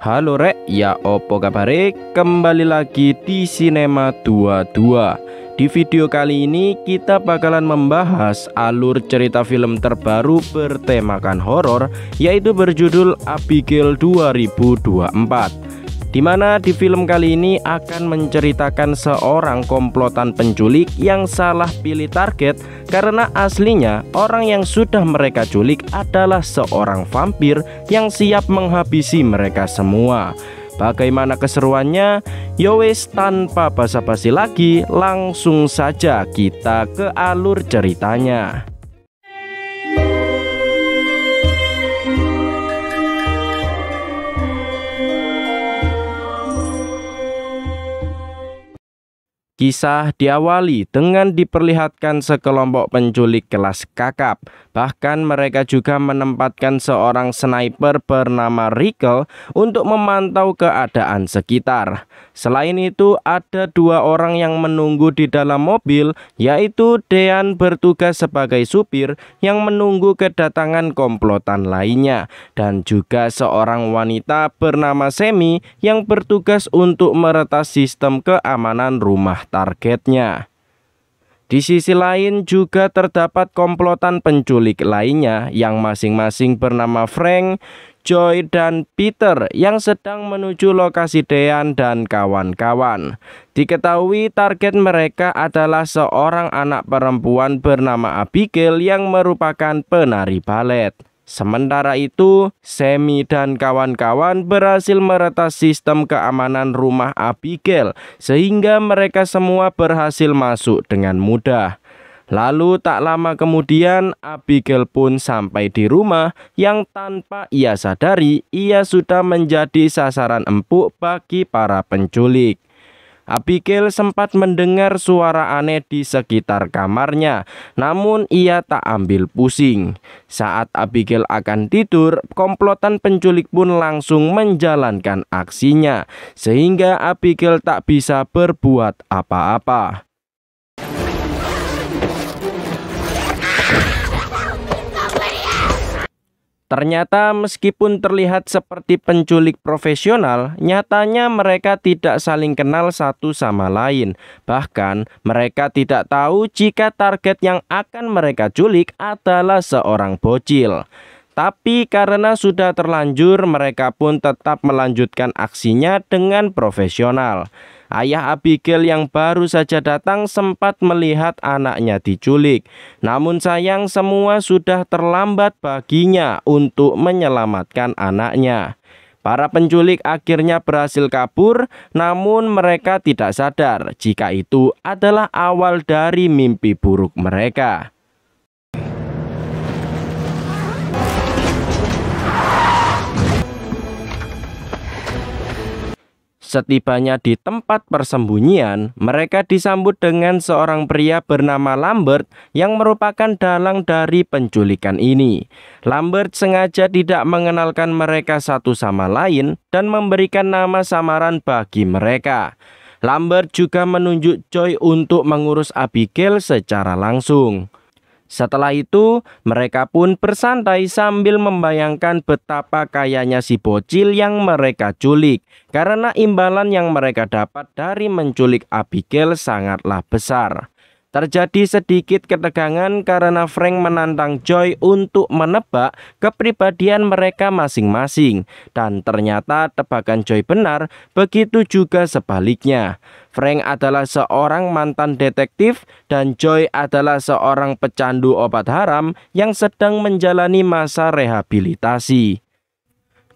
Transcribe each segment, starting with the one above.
Halo rek, ya opo kabare? Kembali lagi di Sinema 22. Di video kali ini kita bakalan membahas alur cerita film terbaru bertemakan horor, yaitu berjudul Abigail 2024. Dimana di film kali ini akan menceritakan seorang komplotan penculik yang salah pilih target karena aslinya orang yang sudah mereka culik adalah seorang vampir yang siap menghabisi mereka semua. Bagaimana keseruannya? Yowes, tanpa basa-basi lagi, langsung saja kita ke alur ceritanya. Kisah diawali dengan diperlihatkan sekelompok penculik kelas kakap. Bahkan mereka juga menempatkan seorang sniper bernama Rikel untuk memantau keadaan sekitar. Selain itu ada dua orang yang menunggu di dalam mobil, yaitu Dean bertugas sebagai supir yang menunggu kedatangan komplotan lainnya, dan juga seorang wanita bernama Semi yang bertugas untuk meretas sistem keamanan rumah targetnya. Di sisi lain juga terdapat komplotan penculik lainnya yang masing-masing bernama Frank, Joy, dan Peter yang sedang menuju lokasi Dean dan kawan-kawan. Diketahui target mereka adalah seorang anak perempuan bernama Abigail yang merupakan penari balet. Sementara itu, Semi dan kawan-kawan berhasil meretas sistem keamanan rumah Abigail sehingga mereka semua berhasil masuk dengan mudah. Lalu tak lama kemudian Abigail pun sampai di rumah yang tanpa ia sadari ia sudah menjadi sasaran empuk bagi para penculik. Abigail sempat mendengar suara aneh di sekitar kamarnya, namun ia tak ambil pusing. Saat Abigail akan tidur, komplotan penculik pun langsung menjalankan aksinya, sehingga Abigail tak bisa berbuat apa-apa. Ternyata meskipun terlihat seperti penculik profesional, nyatanya mereka tidak saling kenal satu sama lain. Bahkan mereka tidak tahu jika target yang akan mereka culik adalah seorang bocil. Tapi karena sudah terlanjur, mereka pun tetap melanjutkan aksinya dengan profesional. Ayah Abigail yang baru saja datang sempat melihat anaknya diculik. Namun sayang semua sudah terlambat baginya untuk menyelamatkan anaknya. Para penculik akhirnya berhasil kabur, namun mereka tidak sadar jika itu adalah awal dari mimpi buruk mereka. Setibanya di tempat persembunyian, mereka disambut dengan seorang pria bernama Lambert yang merupakan dalang dari penculikan ini. Lambert sengaja tidak mengenalkan mereka satu sama lain dan memberikan nama samaran bagi mereka. Lambert juga menunjuk Joy untuk mengurus Abigail secara langsung. Setelah itu, mereka pun bersantai sambil membayangkan betapa kayanya si bocil yang mereka culik, karena imbalan yang mereka dapat dari menculik Abigail sangatlah besar. Terjadi sedikit ketegangan karena Frank menantang Joy untuk menebak kepribadian mereka masing-masing. Dan ternyata tebakan Joy benar, begitu juga sebaliknya. Frank adalah seorang mantan detektif dan Joy adalah seorang pecandu obat haram yang sedang menjalani masa rehabilitasi.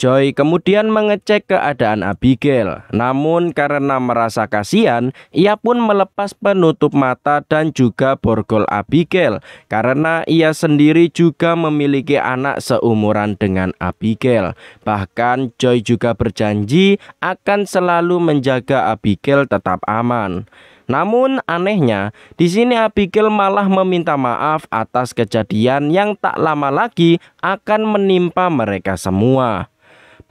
Joy kemudian mengecek keadaan Abigail, namun karena merasa kasihan, ia pun melepas penutup mata dan juga borgol Abigail, karena ia sendiri juga memiliki anak seumuran dengan Abigail. Bahkan Joy juga berjanji akan selalu menjaga Abigail tetap aman. Namun anehnya, di sini Abigail malah meminta maaf atas kejadian yang tak lama lagi akan menimpa mereka semua.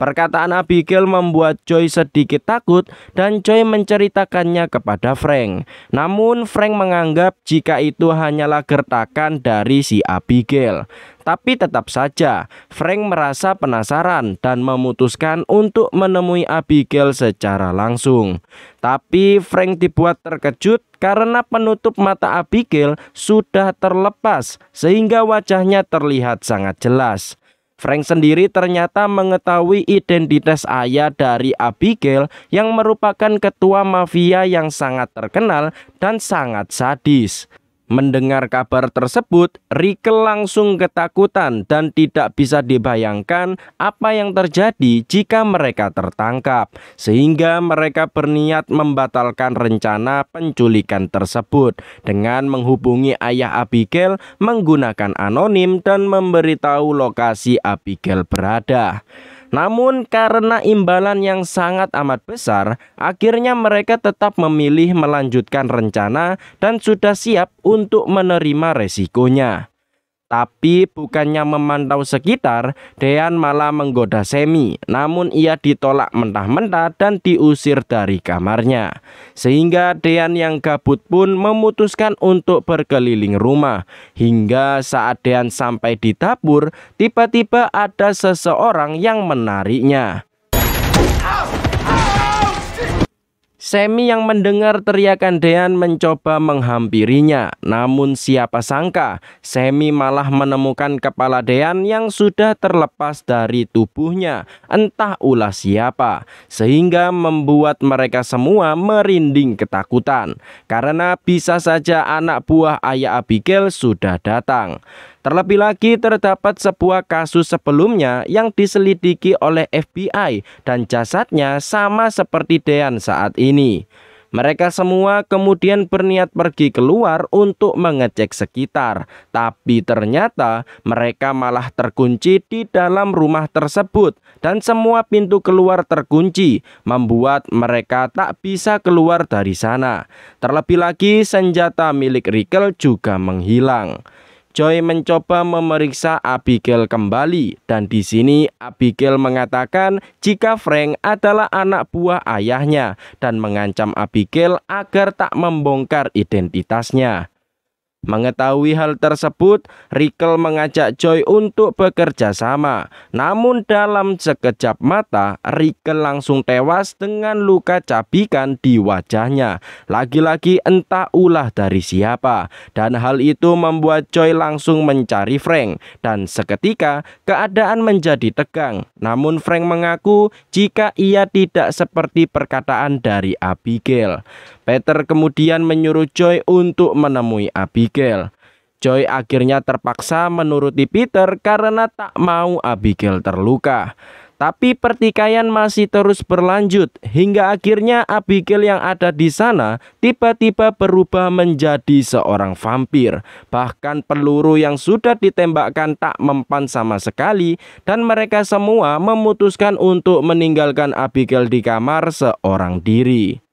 Perkataan Abigail membuat Joy sedikit takut dan Joy menceritakannya kepada Frank. Namun Frank menganggap jika itu hanyalah gertakan dari si Abigail. Tapi tetap saja Frank merasa penasaran dan memutuskan untuk menemui Abigail secara langsung. Tapi Frank dibuat terkejut karena penutup mata Abigail sudah terlepas sehingga wajahnya terlihat sangat jelas. Frank sendiri ternyata mengetahui identitas ayah dari Abigail yang merupakan ketua mafia yang sangat terkenal dan sangat sadis. Mendengar kabar tersebut, Rickel langsung ketakutan dan tidak bisa dibayangkan apa yang terjadi jika mereka tertangkap, sehingga mereka berniat membatalkan rencana penculikan tersebut dengan menghubungi ayah Abigail menggunakan anonim dan memberitahu lokasi Abigail berada. Namun karena imbalan yang sangat amat besar, akhirnya mereka tetap memilih melanjutkan rencana dan sudah siap untuk menerima resikonya. Tapi bukannya memantau sekitar, Dean malah menggoda Sammy. Namun ia ditolak mentah-mentah dan diusir dari kamarnya. Sehingga Dean yang gabut pun memutuskan untuk berkeliling rumah. Hingga saat Dean sampai di dapur, tiba-tiba ada seseorang yang menariknya. Sammy yang mendengar teriakan Dean mencoba menghampirinya. Namun siapa sangka Sammy malah menemukan kepala Dean yang sudah terlepas dari tubuhnya, entah ulah siapa, sehingga membuat mereka semua merinding ketakutan karena bisa saja anak buah ayah Abigail sudah datang. Terlebih lagi terdapat sebuah kasus sebelumnya yang diselidiki oleh FBI dan jasadnya sama seperti Dean saat ini. Mereka semua kemudian berniat pergi keluar untuk mengecek sekitar, tapi ternyata mereka malah terkunci di dalam rumah tersebut dan semua pintu keluar terkunci, membuat mereka tak bisa keluar dari sana. Terlebih lagi senjata milik Rickel juga menghilang. Joy mencoba memeriksa Abigail kembali dan di sini Abigail mengatakan jika Frank adalah anak buah ayahnya dan mengancam Abigail agar tak membongkar identitasnya. Mengetahui hal tersebut, Rickel mengajak Joy untuk bekerja sama. Namun dalam sekejap mata, Rickel langsung tewas dengan luka cabikan di wajahnya. Lagi-lagi entah ulah dari siapa. Dan hal itu membuat Joy langsung mencari Frank. Dan seketika keadaan menjadi tegang. Namun Frank mengaku jika ia tidak seperti perkataan dari Abigail. Peter kemudian menyuruh Joy untuk menemui Abigail. Joy akhirnya terpaksa menuruti Peter karena tak mau Abigail terluka. Tapi pertikaian masih terus berlanjut hingga akhirnya Abigail yang ada di sana tiba-tiba berubah menjadi seorang vampir. Bahkan peluru yang sudah ditembakkan tak mempan sama sekali dan mereka semua memutuskan untuk meninggalkan Abigail di kamar seorang diri.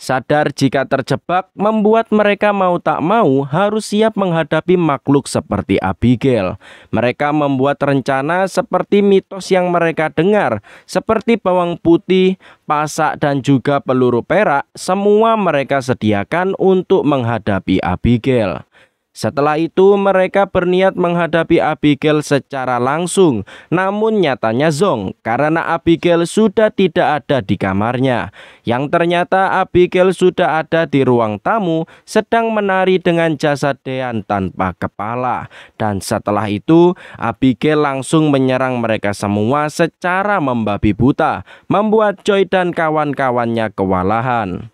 Sadar jika terjebak membuat mereka mau tak mau harus siap menghadapi makhluk seperti Abigail. Mereka membuat rencana seperti mitos yang mereka dengar, seperti bawang putih, pasak dan juga peluru perak, semua mereka sediakan untuk menghadapi Abigail. Setelah itu mereka berniat menghadapi Abigail secara langsung, namun nyatanya zonk karena Abigail sudah tidak ada di kamarnya. Yang ternyata Abigail sudah ada di ruang tamu sedang menari dengan jasad Dean tanpa kepala. Dan setelah itu Abigail langsung menyerang mereka semua secara membabi buta, membuat Joy dan kawan-kawannya kewalahan.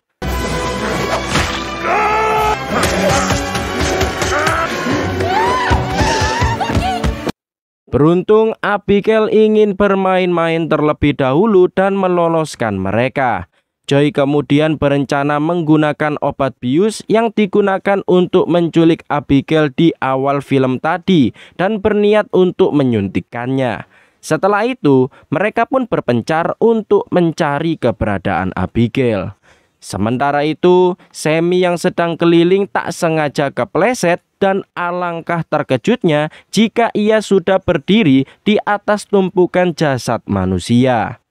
Beruntung Abigail ingin bermain-main terlebih dahulu dan meloloskan mereka. Joy kemudian berencana menggunakan obat bius yang digunakan untuk menculik Abigail di awal film tadi dan berniat untuk menyuntikkannya. Setelah itu, mereka pun berpencar untuk mencari keberadaan Abigail. Sementara itu, Sammy yang sedang keliling tak sengaja kepleset dan alangkah terkejutnya jika ia sudah berdiri di atas tumpukan jasad manusia.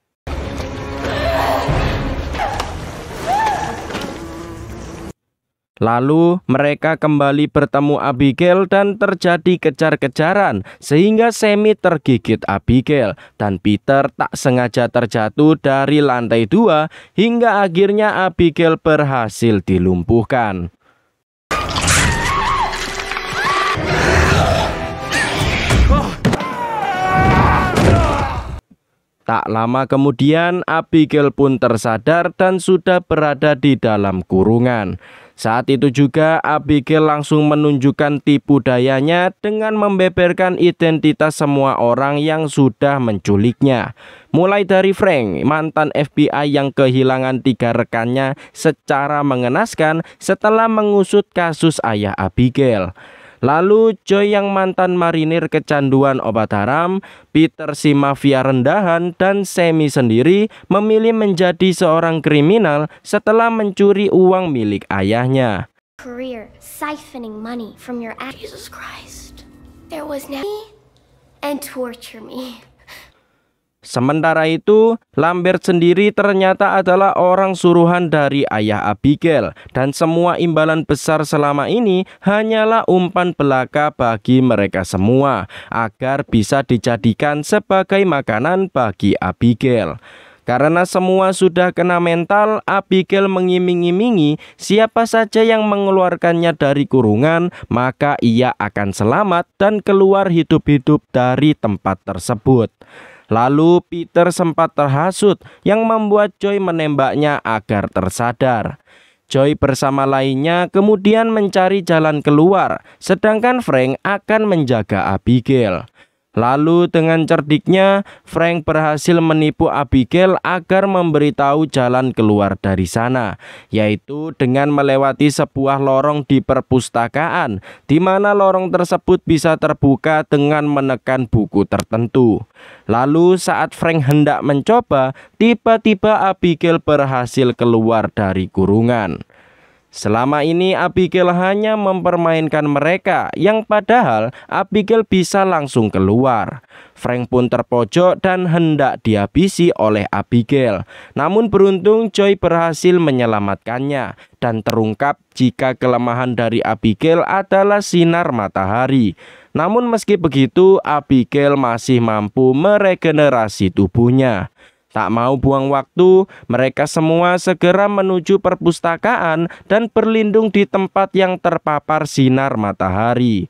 Lalu mereka kembali bertemu Abigail dan terjadi kejar-kejaran sehingga Sammy tergigit Abigail dan Peter tak sengaja terjatuh dari lantai 2 hingga akhirnya Abigail berhasil dilumpuhkan. Tak lama kemudian Abigail pun tersadar dan sudah berada di dalam kurungan. Saat itu juga Abigail langsung menunjukkan tipu dayanya dengan membeberkan identitas semua orang yang sudah menculiknya. Mulai dari Frank, mantan FBI yang kehilangan 3 rekannya secara mengenaskan setelah mengusut kasus ayah Abigail. Lalu Joy yang mantan marinir kecanduan obat haram, Peter si mafia rendahan, dan Sammy sendiri memilih menjadi seorang kriminal setelah mencuri uang milik ayahnya. Career siphoning money from your Jesus Christ. There was me and torture me. Sementara itu, Lambert sendiri ternyata adalah orang suruhan dari ayah Abigail dan semua imbalan besar selama ini hanyalah umpan belaka bagi mereka semua agar bisa dijadikan sebagai makanan bagi Abigail. Karena semua sudah kena mental, Abigail mengiming-imingi siapa saja yang mengeluarkannya dari kurungan, maka ia akan selamat dan keluar hidup-hidup dari tempat tersebut. Lalu Peter sempat terhasut yang membuat Joy menembaknya agar tersadar. Joy bersama lainnya kemudian mencari jalan keluar, sedangkan Frank akan menjaga Abigail. Lalu dengan cerdiknya, Frank berhasil menipu Abigail agar memberitahu jalan keluar dari sana, yaitu dengan melewati sebuah lorong di perpustakaan, di mana lorong tersebut bisa terbuka dengan menekan buku tertentu. Lalu saat Frank hendak mencoba, tiba-tiba Abigail berhasil keluar dari kurungan. Selama ini Abigail hanya mempermainkan mereka, yang padahal Abigail bisa langsung keluar. Frank pun terpojok dan hendak dihabisi oleh Abigail. Namun beruntung Joy berhasil menyelamatkannya dan terungkap jika kelemahan dari Abigail adalah sinar matahari. Namun meski begitu, Abigail masih mampu meregenerasi tubuhnya. Tak mau buang waktu, mereka semua segera menuju perpustakaan dan berlindung di tempat yang terpapar sinar matahari.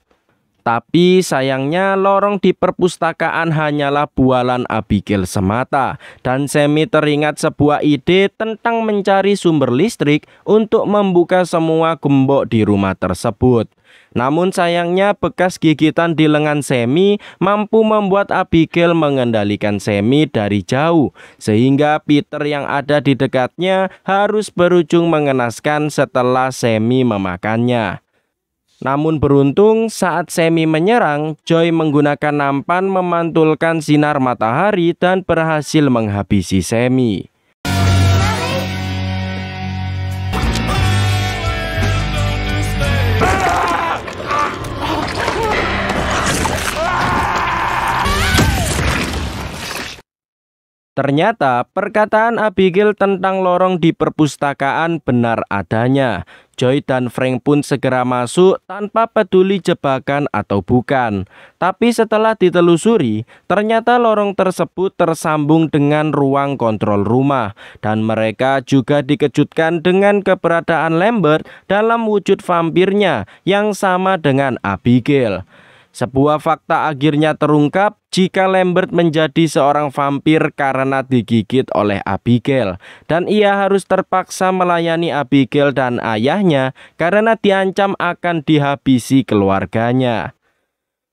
Tapi sayangnya lorong di perpustakaan hanyalah bualan Abigail semata, dan Sammy teringat sebuah ide tentang mencari sumber listrik untuk membuka semua gembok di rumah tersebut. Namun sayangnya bekas gigitan di lengan Sammy mampu membuat Abigail mengendalikan Sammy dari jauh, sehingga Peter yang ada di dekatnya harus berujung mengenaskan setelah Sammy memakannya. Namun beruntung saat Sammy menyerang, Joy menggunakan nampan memantulkan sinar matahari dan berhasil menghabisi Sammy. Ternyata perkataan Abigail tentang lorong di perpustakaan benar adanya. Joy dan Frank pun segera masuk tanpa peduli jebakan atau bukan. Tapi setelah ditelusuri, ternyata lorong tersebut tersambung dengan ruang kontrol rumah. Dan mereka juga dikejutkan dengan keberadaan Lambert dalam wujud vampirnya yang sama dengan Abigail. Sebuah fakta akhirnya terungkap jika Lambert menjadi seorang vampir karena digigit oleh Abigail. Dan ia harus terpaksa melayani Abigail dan ayahnya karena diancam akan dihabisi keluarganya.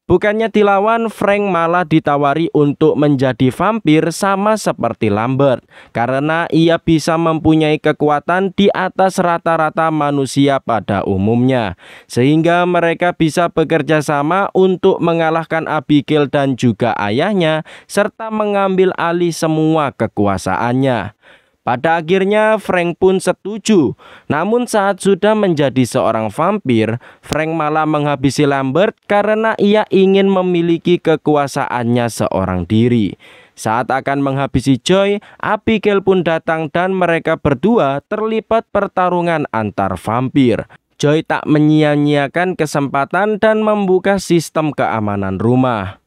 Bukannya dilawan, Frank malah ditawari untuk menjadi vampir sama seperti Lambert, karena ia bisa mempunyai kekuatan di atas rata-rata manusia pada umumnya, sehingga mereka bisa bekerja sama untuk mengalahkan Abigail dan juga ayahnya, serta mengambil alih semua kekuasaannya. Pada akhirnya Frank pun setuju. Namun saat sudah menjadi seorang vampir, Frank malah menghabisi Lambert karena ia ingin memiliki kekuasaannya seorang diri. Saat akan menghabisi Joy, Abigail pun datang dan mereka berdua terlibat pertarungan antar vampir. Joy tak menyia-nyiakan kesempatan dan membuka sistem keamanan rumah.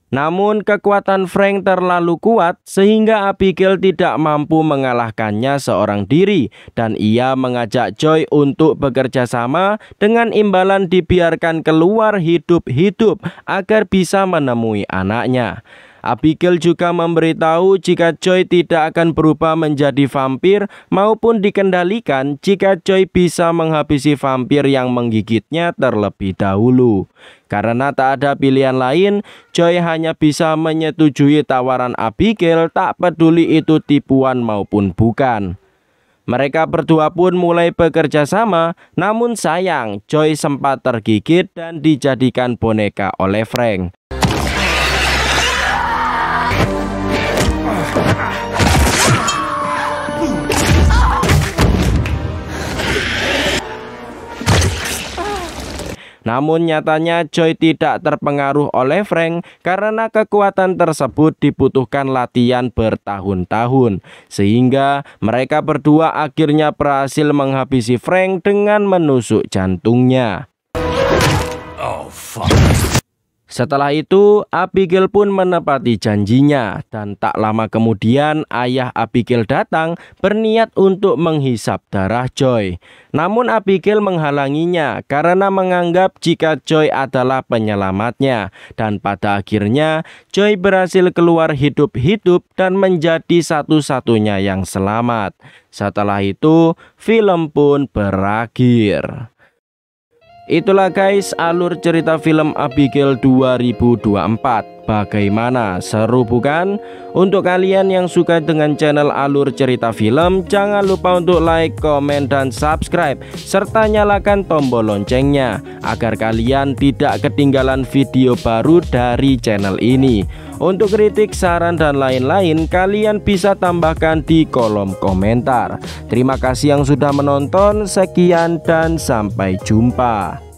Namun kekuatan Frank terlalu kuat sehingga Abigail tidak mampu mengalahkannya seorang diri dan ia mengajak Joy untuk bekerja sama dengan imbalan dibiarkan keluar hidup-hidup agar bisa menemui anaknya. Abigail juga memberitahu jika Joy tidak akan berubah menjadi vampir maupun dikendalikan jika Joy bisa menghabisi vampir yang menggigitnya terlebih dahulu. Karena tak ada pilihan lain, Joy hanya bisa menyetujui tawaran Abigail, tak peduli itu tipuan maupun bukan. Mereka berdua pun mulai bekerja sama, namun sayang Joy sempat tergigit dan dijadikan boneka oleh Frank. Namun nyatanya Joy tidak terpengaruh oleh Frank karena kekuatan tersebut dibutuhkan latihan bertahun-tahun. Sehingga mereka berdua akhirnya berhasil menghabisi Frank dengan menusuk jantungnya. Oh, fuck. Setelah itu, Abigail pun menepati janjinya dan tak lama kemudian ayah Abigail datang berniat untuk menghisap darah Joy. Namun Abigail menghalanginya karena menganggap jika Joy adalah penyelamatnya dan pada akhirnya Joy berhasil keluar hidup-hidup dan menjadi satu-satunya yang selamat. Setelah itu, film pun berakhir. Itulah guys alur cerita film Abigail 2024. Bagaimana, seru bukan? Untuk kalian yang suka dengan channel alur cerita film, jangan lupa untuk like, komen, dan subscribe serta nyalakan tombol loncengnya agar kalian tidak ketinggalan video baru dari channel ini. Untuk kritik, saran, dan lain-lain kalian bisa tambahkan di kolom komentar. Terima kasih yang sudah menonton, sekian dan sampai jumpa.